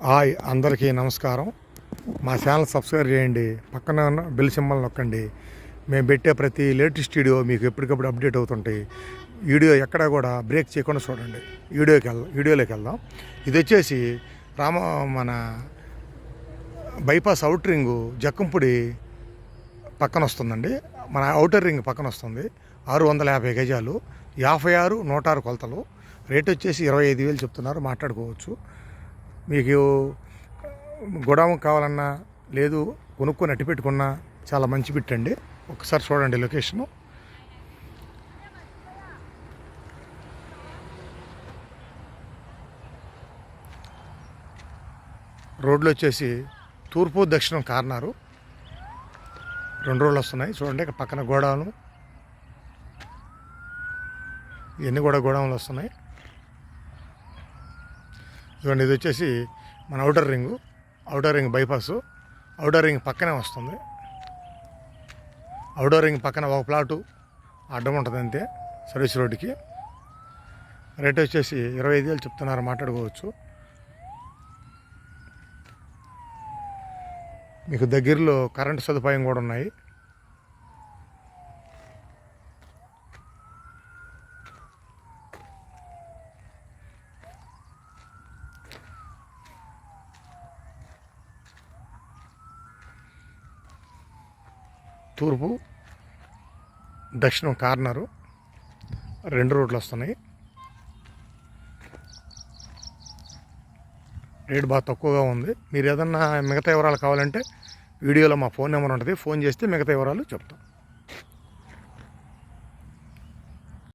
Hi అందరికీ నమస్కారం. మా ఛానల్ సబ్స్క్రైబ్ చేయండి, పక్కన ఉన్న బెల్ సింబల్ నొక్కండి. మేము పెట్టే ప్రతి లేటెస్ట్ వీడియో మీకు ఎప్పటికప్పుడు అప్డేట్ అవుతుంటాయి. వీడియో ఎక్కడా కూడా బ్రేక్ చేయకుండా చూడండి. వీడియోలోకి వెళ్దాం. ఇది వచ్చేసి మన బైపాస్ అవుటర్ రింగు జక్కంపూడి పక్కన వస్తుందండి. మన అవుటర్ రింగ్ పక్కన వస్తుంది. 650 గజాలు, 56 106 కొలతలు. రేట్ వచ్చేసి 25,000 చెప్తున్నారు, మాట్లాడుకోవచ్చు. మీకు గొడవ కావాలన్నా లేదు కొనుక్కొని అట్టి పెట్టుకున్నా చాలా మంచి బిట్టండి. ఒకసారి చూడండి లొకేషను. రోడ్లు వచ్చేసి తూర్పు దక్షిణం కార్నరు 2 రోడ్లు వస్తున్నాయి. చూడండి ఇక్కడ పక్కన గోడౌను, ఇవన్నీ కూడా గోడౌన్లు వస్తున్నాయి. చూడండి ఇది వచ్చేసి మన outer ring bypass. Outer ring పక్కనే వస్తుంది. అవుటర్ రింగ్ పక్కన ఒక ప్లాటు అడ్డం ఉంటుంది అంతే, సర్వీస్ రోడ్డుకి. రేట్ వచ్చేసి 25,000 చెప్తున్నారు, మాట్లాడుకోవచ్చు. మీకు దగ్గరలో కరెంటు సదుపాయం కూడా ఉన్నాయి. తూర్పు దక్షిణం కార్నరు 2 రోడ్లు వస్తున్నాయి. రేట్ బాగా తక్కువగా ఉంది. మీరు ఏదన్నా మిగతా వివరాలు కావాలంటే వీడియోలో మా ఫోన్ నెంబర్ ఉంటుంది, ఫోన్ చేస్తే మిగతా వివరాలు చెప్తాం.